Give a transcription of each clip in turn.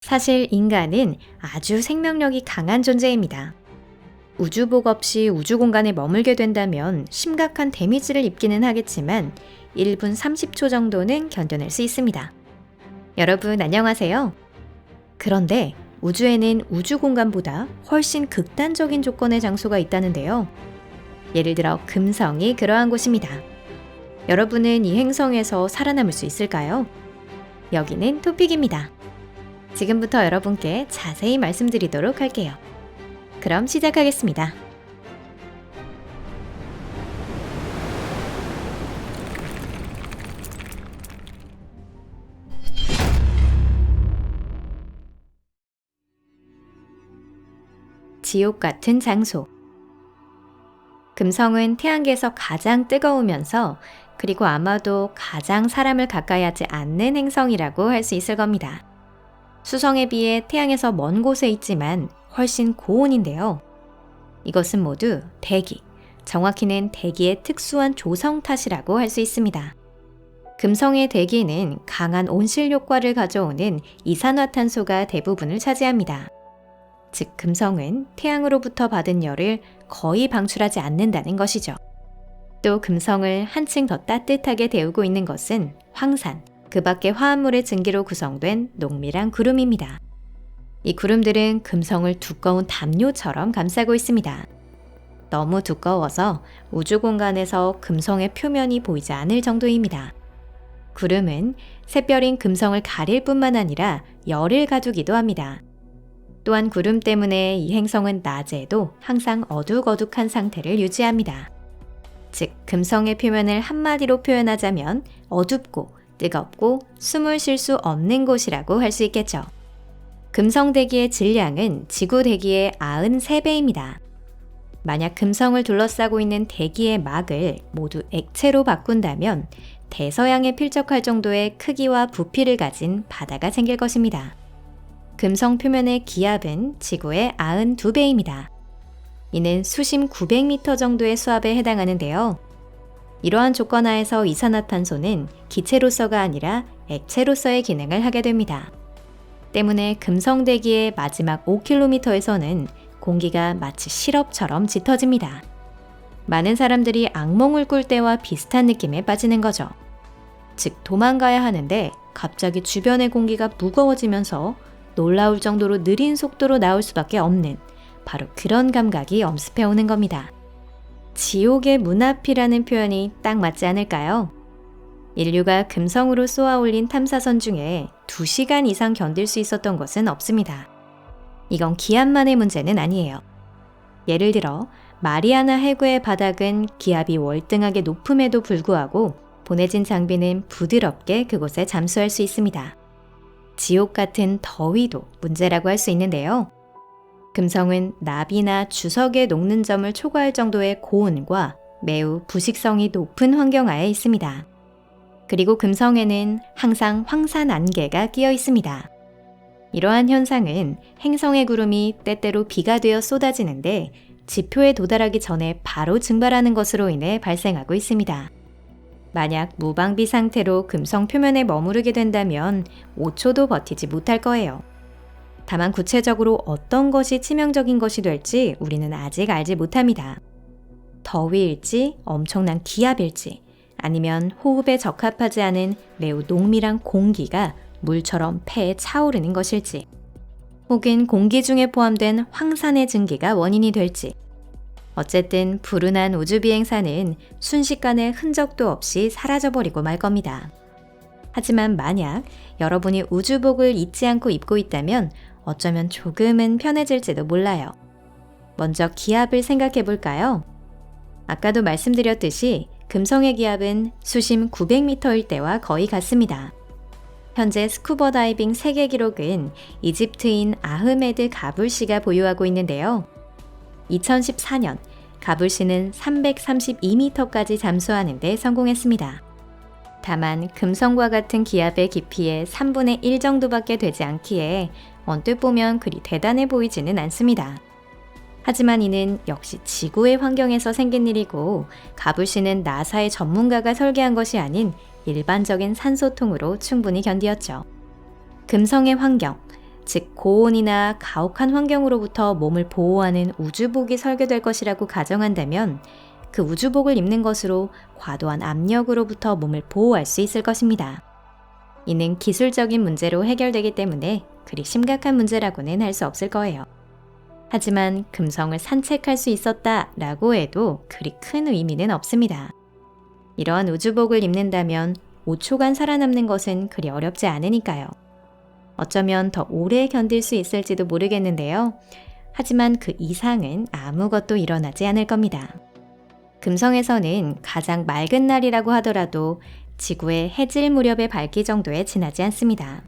사실 인간은 아주 생명력이 강한 존재입니다. 우주복 없이 우주 공간에 머물게 된다면 심각한 데미지를 입기는 하겠지만 1분 30초 정도는 견뎌낼 수 있습니다. 여러분 안녕하세요. 그런데 우주에는 우주 공간보다 훨씬 극단적인 조건의 장소가 있다는데요. 예를 들어 금성이 그러한 곳입니다. 여러분은 이 행성에서 살아남을 수 있을까요? 여기는 토픽입니다. 지금부터 여러분께 자세히 말씀드리도록 할게요. 그럼 시작하겠습니다. 지옥 같은 장소. 금성은 태양계에서 가장 뜨거우면서 그리고 아마도 가장 사람을 가까이 하지 않는 행성이라고 할 수 있을 겁니다. 수성에 비해 태양에서 먼 곳에 있지만 훨씬 고온인데요. 이것은 모두 대기, 정확히는 대기의 특수한 조성 탓이라고 할 수 있습니다. 금성의 대기는 강한 온실 효과를 가져오는 이산화탄소가 대부분을 차지합니다. 즉, 금성은 태양으로부터 받은 열을 거의 방출하지 않는다는 것이죠. 또 금성을 한층 더 따뜻하게 데우고 있는 것은 황산, 그 밖의 화합물의 증기로 구성된 농밀한 구름입니다. 이 구름들은 금성을 두꺼운 담요처럼 감싸고 있습니다. 너무 두꺼워서 우주 공간에서 금성의 표면이 보이지 않을 정도입니다. 구름은 샛별인 금성을 가릴 뿐만 아니라 열을 가두기도 합니다. 또한 구름 때문에 이 행성은 낮에도 항상 어둑어둑한 상태를 유지합니다. 즉, 금성의 표면을 한마디로 표현하자면 어둡고 뜨겁고 숨을 쉴 수 없는 곳이라고 할 수 있겠죠. 금성 대기의 질량은 지구 대기의 93배입니다. 만약 금성을 둘러싸고 있는 대기의 막을 모두 액체로 바꾼다면 대서양에 필적할 정도의 크기와 부피를 가진 바다가 생길 것입니다. 금성 표면의 기압은 지구의 92배입니다. 이는 수심 900m 정도의 수압에 해당하는데요. 이러한 조건 하에서 이산화탄소는 기체로서가 아니라 액체로서의 기능을 하게 됩니다. 때문에 금성 대기의 마지막 5km에서는 공기가 마치 시럽처럼 짙어집니다. 많은 사람들이 악몽을 꿀 때와 비슷한 느낌에 빠지는 거죠. 즉, 도망가야 하는데 갑자기 주변의 공기가 무거워지면서 놀라울 정도로 느린 속도로 나올 수밖에 없는 바로 그런 감각이 엄습해 오는 겁니다. 지옥의 문 앞이라는 표현이 딱 맞지 않을까요? 인류가 금성으로 쏘아올린 탐사선 중에 2시간 이상 견딜 수 있었던 것은 없습니다. 이건 기압만의 문제는 아니에요. 예를 들어 마리아나 해구의 바닥은 기압이 월등하게 높음에도 불구하고 보내진 장비는 부드럽게 그곳에 잠수할 수 있습니다. 지옥 같은 더위도 문제라고 할 수 있는데요. 금성은 나비나 주석에 녹는 점을 초과할 정도의 고온과 매우 부식성이 높은 환경하에 있습니다. 그리고 금성에는 항상 황산 안개가 끼어 있습니다. 이러한 현상은 행성의 구름이 때때로 비가 되어 쏟아지는데 지표에 도달하기 전에 바로 증발하는 것으로 인해 발생하고 있습니다. 만약 무방비 상태로 금성 표면에 머무르게 된다면 5초도 버티지 못할 거예요. 다만 구체적으로 어떤 것이 치명적인 것이 될지 우리는 아직 알지 못합니다. 더위일지, 엄청난 기압일지, 아니면 호흡에 적합하지 않은 매우 농밀한 공기가 물처럼 폐에 차오르는 것일지, 혹은 공기 중에 포함된 황산의 증기가 원인이 될지, 어쨌든 불운한 우주비행사는 순식간에 흔적도 없이 사라져버리고 말 겁니다. 하지만 만약 여러분이 우주복을 잊지 않고 입고 있다면 어쩌면 조금은 편해질지도 몰라요. 먼저 기압을 생각해 볼까요? 아까도 말씀드렸듯이 금성의 기압은 수심 900m일 때와 거의 같습니다. 현재 스쿠버 다이빙 세계 기록은 이집트인 아흐메드 가불 씨가 보유하고 있는데요. 2014년 가불 씨는 332m까지 잠수하는 데 성공했습니다. 다만 금성과 같은 기압의 깊이의 3분의 1 정도밖에 되지 않기에 언뜻 보면 그리 대단해 보이지는 않습니다. 하지만 이는 역시 지구의 환경에서 생긴 일이고 가불 씨는 나사의 전문가가 설계한 것이 아닌 일반적인 산소통으로 충분히 견디었죠. 금성의 환경, 즉 고온이나 가혹한 환경으로부터 몸을 보호하는 우주복이 설계될 것이라고 가정한다면 그 우주복을 입는 것으로 과도한 압력으로부터 몸을 보호할 수 있을 것입니다. 이는 기술적인 문제로 해결되기 때문에 그리 심각한 문제라고는 할 수 없을 거예요. 하지만 금성을 산책할 수 있었다라고 해도 그리 큰 의미는 없습니다. 이러한 우주복을 입는다면 5초간 살아남는 것은 그리 어렵지 않으니까요. 어쩌면 더 오래 견딜 수 있을지도 모르겠는데요. 하지만 그 이상은 아무것도 일어나지 않을 겁니다. 금성에서는 가장 맑은 날이라고 하더라도 지구의 해질 무렵의 밝기 정도에 지나지 않습니다.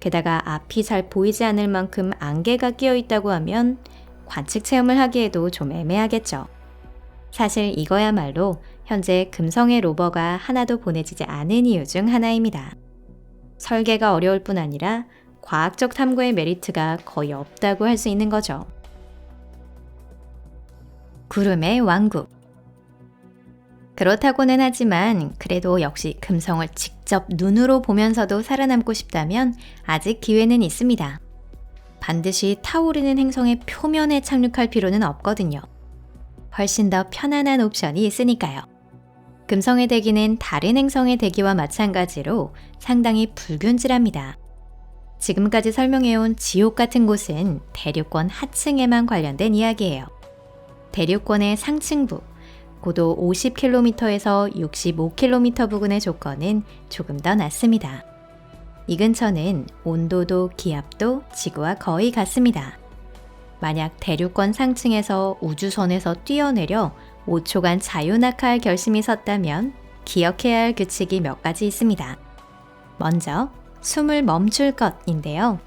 게다가 앞이 잘 보이지 않을 만큼 안개가 끼어 있다고 하면 관측 체험을 하기에도 좀 애매하겠죠. 사실 이거야말로 현재 금성의 로버가 하나도 보내지지 않은 이유 중 하나입니다. 설계가 어려울 뿐 아니라 과학적 탐구의 메리트가 거의 없다고 할 수 있는 거죠. 구름의 왕국. 그렇다고는 하지만 그래도 역시 금성을 직접 눈으로 보면서도 살아남고 싶다면 아직 기회는 있습니다. 반드시 타오르는 행성의 표면에 착륙할 필요는 없거든요. 훨씬 더 편안한 옵션이 있으니까요. 금성의 대기는 다른 행성의 대기와 마찬가지로 상당히 불균질합니다. 지금까지 설명해온 지옥 같은 곳은 대륙권 하층에만 관련된 이야기예요. 대륙권의 상층부, 고도 50km에서 65km 부근의 조건은 조금 더 낮습니다. 이 근처는 온도도 기압도 지구와 거의 같습니다. 만약 대륙권 상층에서 우주선에서 뛰어내려 5초간 자유낙하할 결심이 섰다면 기억해야 할 규칙이 몇 가지 있습니다. 먼저 숨을 멈출 것인데요.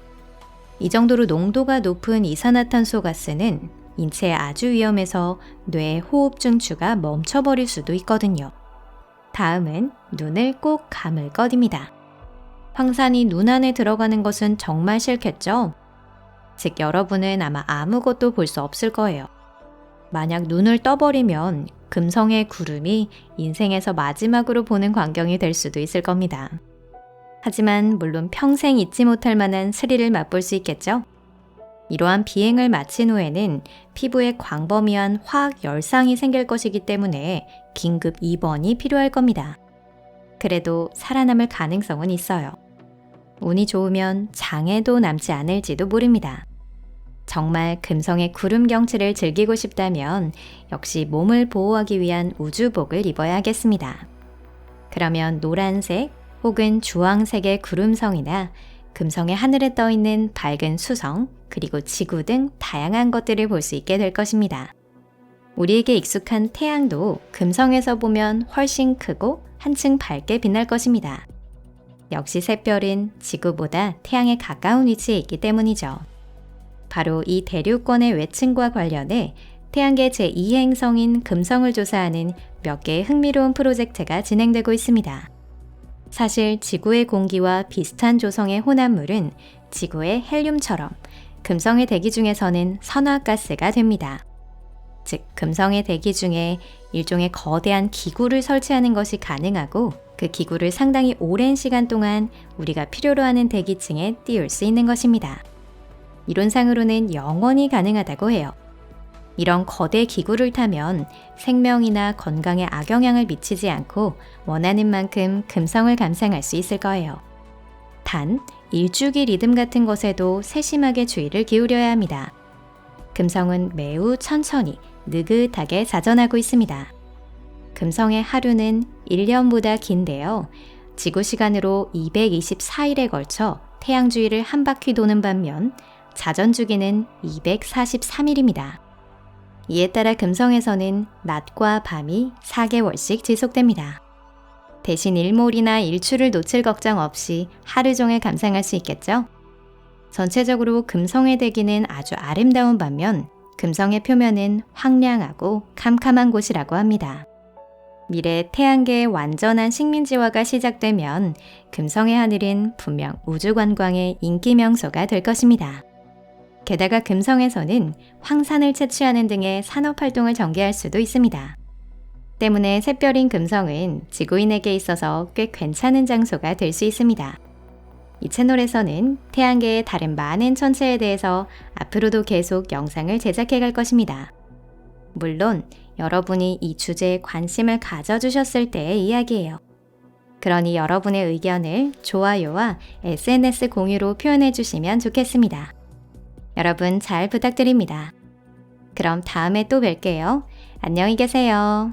이 정도로 농도가 높은 이산화탄소 가스는 인체에 아주 위험해서 뇌 호흡 중추가 멈춰버릴 수도 있거든요. 다음은 눈을 꼭 감을 것입니다. 황산이 눈 안에 들어가는 것은 정말 싫겠죠? 즉 여러분은 아마 아무것도 볼 수 없을 거예요. 만약 눈을 떠버리면 금성의 구름이 인생에서 마지막으로 보는 광경이 될 수도 있을 겁니다. 하지만 물론 평생 잊지 못할 만한 스릴을 맛볼 수 있겠죠? 이러한 비행을 마친 후에는 피부에 광범위한 화학 열상이 생길 것이기 때문에 긴급 입원이 필요할 겁니다. 그래도 살아남을 가능성은 있어요. 운이 좋으면 장애도 남지 않을지도 모릅니다. 정말 금성의 구름 경치를 즐기고 싶다면 역시 몸을 보호하기 위한 우주복을 입어야 하겠습니다. 그러면 노란색 혹은 주황색의 구름성이나 금성의 하늘에 떠있는 밝은 수성, 그리고 지구 등 다양한 것들을 볼 수 있게 될 것입니다. 우리에게 익숙한 태양도 금성에서 보면 훨씬 크고 한층 밝게 빛날 것입니다. 역시 샛별은 지구보다 태양에 가까운 위치에 있기 때문이죠. 바로 이 대륙권의 외층과 관련해 태양계 제2의 행성인 금성을 조사하는 몇 개의 흥미로운 프로젝트가 진행되고 있습니다. 사실 지구의 공기와 비슷한 조성의 혼합물은 지구의 헬륨처럼 금성의 대기 중에서는 선화가스가 됩니다. 즉, 금성의 대기 중에 일종의 거대한 기구를 설치하는 것이 가능하고 그 기구를 상당히 오랜 시간 동안 우리가 필요로 하는 대기층에 띄울 수 있는 것입니다. 이론상으로는 영원히 가능하다고 해요. 이런 거대 기구를 타면 생명이나 건강에 악영향을 미치지 않고 원하는 만큼 금성을 감상할 수 있을 거예요. 단, 일주기 리듬 같은 것에도 세심하게 주의를 기울여야 합니다. 금성은 매우 천천히, 느긋하게 자전하고 있습니다. 금성의 하루는 1년보다 긴데요. 지구 시간으로 224일에 걸쳐 태양 주위를 한 바퀴 도는 반면 자전 주기는 243일입니다. 이에 따라 금성에서는 낮과 밤이 4개월씩 지속됩니다. 대신 일몰이나 일출을 놓칠 걱정 없이 하루 종일 감상할 수 있겠죠? 전체적으로 금성의 대기는 아주 아름다운 반면 금성의 표면은 황량하고 캄캄한 곳이라고 합니다. 미래 태양계의 완전한 식민지화가 시작되면 금성의 하늘은 분명 우주관광의 인기 명소가 될 것입니다. 게다가 금성에서는 황산을 채취하는 등의 산업활동을 전개할 수도 있습니다. 때문에 샛별인 금성은 지구인에게 있어서 꽤 괜찮은 장소가 될 수 있습니다. 이 채널에서는 태양계의 다른 많은 천체에 대해서 앞으로도 계속 영상을 제작해 갈 것입니다. 물론 여러분이 이 주제에 관심을 가져주셨을 때의 이야기예요. 그러니 여러분의 의견을 좋아요와 SNS 공유로 표현해 주시면 좋겠습니다. 여러분 잘 부탁드립니다. 그럼 다음에 또 뵐게요. 안녕히 계세요.